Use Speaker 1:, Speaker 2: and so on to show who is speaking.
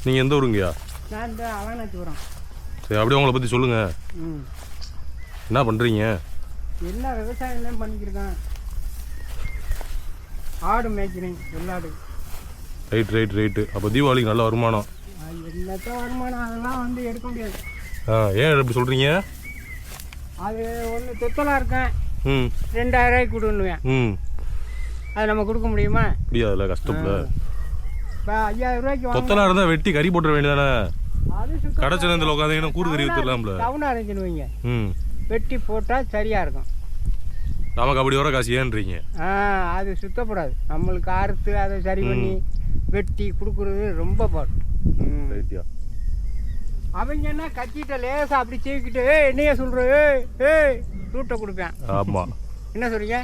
Speaker 1: நீங்கள் எந்த ஊருங்கய்யா?
Speaker 2: நான் இந்த அவனாச்சுக்கிறோம்.
Speaker 1: சரி, அப்படியே உங்களை பற்றி சொல்லுங்கள். என்ன பண்ணுறீங்க?
Speaker 2: எல்லா விவசாயம் தான் பண்ணிக்கிருக்கேன். ஆடு மேய்க்கிறேன், வெள்ளாடு.
Speaker 1: ரைட்டு. அப்போ தீபாவளிக்கு நல்ல வருமானம்.
Speaker 2: என்னத்த வருமானம் அதெல்லாம் வந்து எடுக்க முடியாது.
Speaker 1: ஏன் எப்படி சொல்கிறீங்க?
Speaker 2: அது ஒன்று தொத்தலாக இருக்கேன். 2000 ரூபாய்க்கு கொடுன்னுவேன். அது நம்ம கொடுக்க முடியுமா?
Speaker 1: முடியாதுல்ல, கஷ்டப்பட.
Speaker 2: இப்போ 5000 ரூபாய்க்கு
Speaker 1: தொத்தலாக இருந்தால் வெட்டி கறி போட்டுற வேண்டியதானே?
Speaker 2: அது
Speaker 1: கடை சின்னத்தில் உட்காந்தீங்கன்னா கூறு கறி வித்துடலாம்ல.
Speaker 2: டவுனாக இருந்துச்சுன்னு வைங்க, வெட்டி போட்டால் சரியாக இருக்கும்.
Speaker 1: நமக்கு அப்படி வர காசு ஏன்றீங்க?
Speaker 2: அது சுத்தப்படாது. நம்மளுக்கு அறுத்து அதை சரி பண்ணி வெட்டி கொடுக்குறது ரொம்ப பாடு. அவங்க என்ன கத்திட்ட லேசாக அப்படி சீக்கிட்டு என்னைய சொல்கிற ரூட்டை கொடுப்பேன்.
Speaker 1: ஆமாம்,
Speaker 2: என்ன சொல்றீங்க?